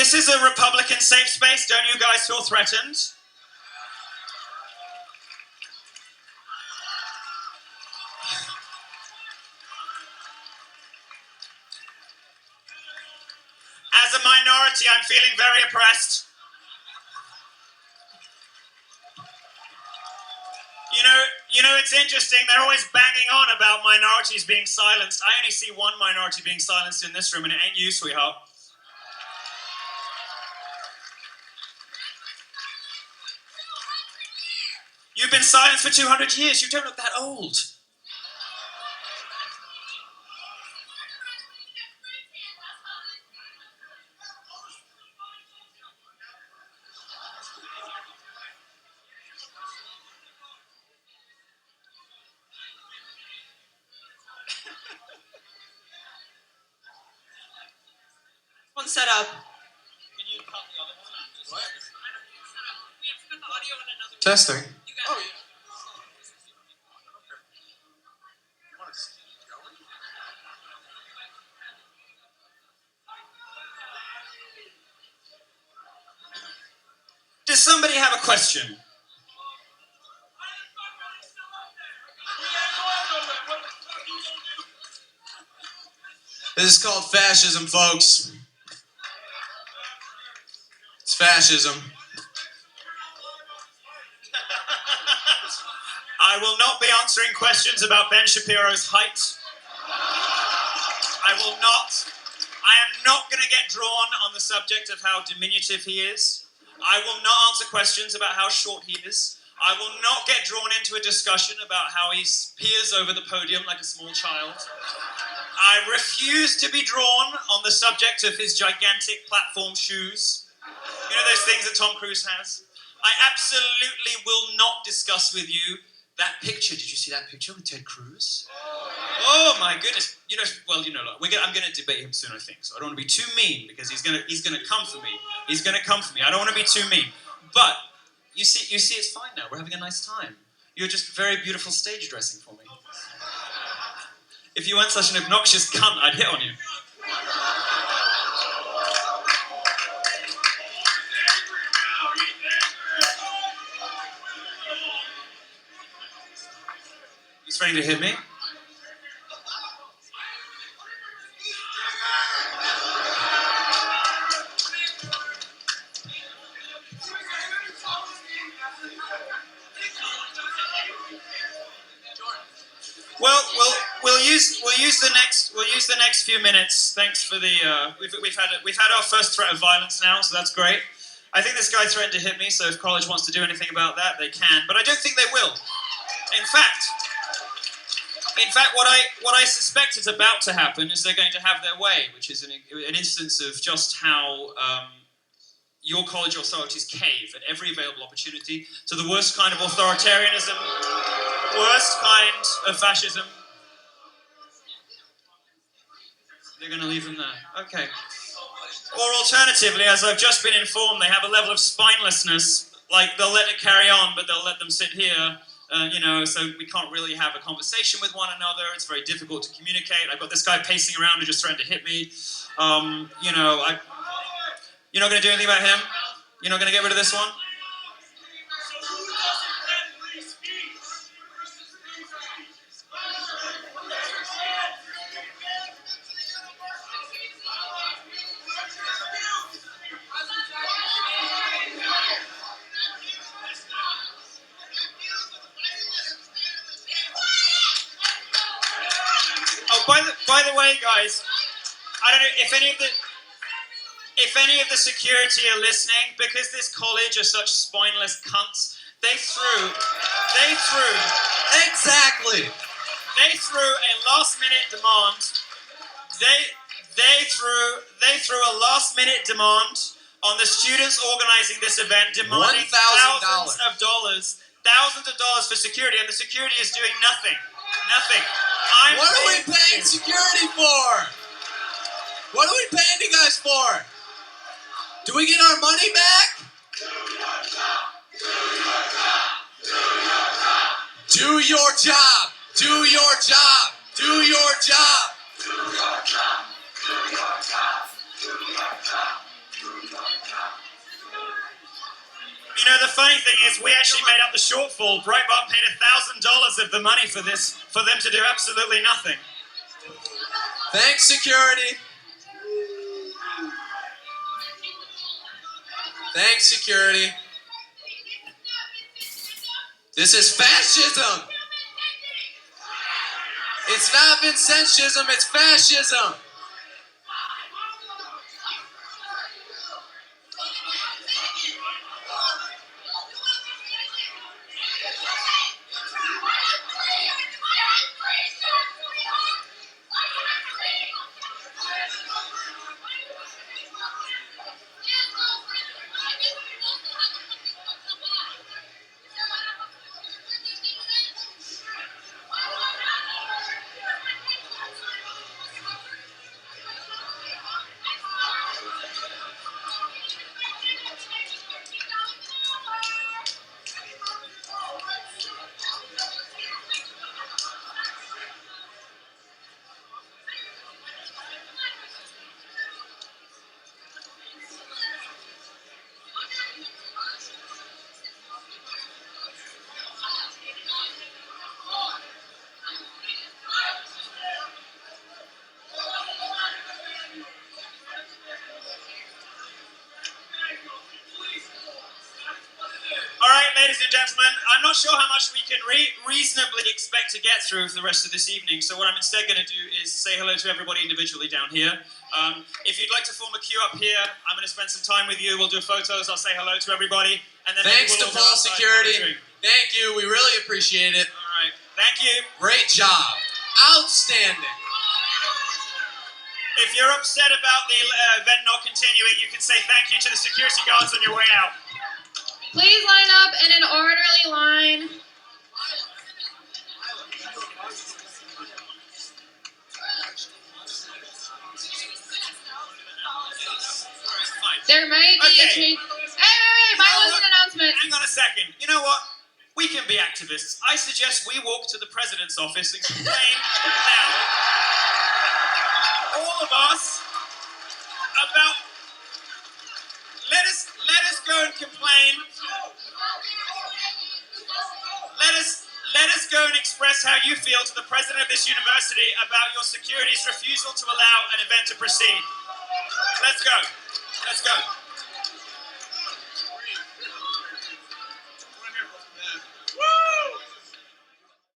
This is a Republican safe space. Don't you guys feel threatened? As a minority, I'm feeling very oppressed. You know, it's interesting. They're always banging on about minorities being silenced. I only see one minority being silenced in this room, and it ain't you, sweetheart. You've been silenced for 200 years. You don't look that old. One set up. Can you cut the other one? What? We have to put the audio in another. Testing. You got Oh, it. yeah. You want to keep going? Does somebody have a question? This is called fascism, folks. It's fascism. I will not be answering questions about Ben Shapiro's height. I will not. I am not going to get drawn on the subject of how diminutive he is. I will not answer questions about how short he is. I will not get drawn into a discussion about how he peers over the podium like a small child. I refuse to be drawn on the subject of his gigantic platform shoes. You know those things that Tom Cruise has? I absolutely will not discuss with you that picture. Did you see that picture with Ted Cruz? Oh my goodness! Look, I'm going to debate him soon, I think. So I don't want to be too mean because he's going to come for me. He's going to come for me. I don't want to be too mean. But you see, it's fine now. We're having a nice time. You're just very beautiful stage dressing for me. If you weren't such an obnoxious cunt, I'd hit on you. He's ready to hit me. Well, we'll use the next few minutes. Thanks for the we've had our first threat of violence now, so that's great. I think this guy threatened to hit me, so if college wants to do anything about that, they can. But I don't think they will. In fact, what I suspect is about to happen is they're going to have their way, which is an instance of just how your college authorities cave at every available opportunity to the worst kind of authoritarianism, worst kind of fascism. They're going to leave him there. Okay. Or alternatively, as I've just been informed, they have a level of spinelessness, like they'll let it carry on, but they'll let them sit here, so we can't really have a conversation with one another. It's very difficult to communicate. I've got this guy pacing around who just threatened to hit me. You're not going to do anything about him? You're not going to get rid of this one? By the way, guys, I don't know if any of the security are listening, because this college are such spineless cunts. They threw Exactly. a last-minute demand. They threw a last-minute demand on the students organizing this event, demanding thousands of dollars for security, and the security is doing nothing. Nothing. What are we paying security for? What are we paying you guys for? Do we get our money back? Do your job. Do your job. Do your job. Do your job. Do your job. Do your job. Do your job. shortfall. Breitbart paid $1,000 of the money for this, for them to do absolutely nothing. Thanks, security. Thanks, security. This is fascism. It's not Vincentianism, it's fascism. Ladies and gentlemen, I'm not sure how much we can reasonably expect to get through for the rest of this evening, so what I'm instead going to do is say hello to everybody individually down here. If you'd like to form a queue up here, I'm going to spend some time with you, we'll do photos, I'll say hello to everybody, and then thanks we'll DePaul security. Thank you, we really appreciate it. Alright, thank you. Great job. Outstanding. If you're upset about the event not continuing, you can say thank you to the security guards on your way out. Please line up in an orderly line. There might be a change. Hey, Milo's an announcement. Hang on a second. You know what? We can be activists. I suggest we walk to the president's office and complain now, all of us, about. Let us go and complain. Let us go and express how you feel to the president of this university about your security's refusal to allow an event to proceed. Let's go. Let's go.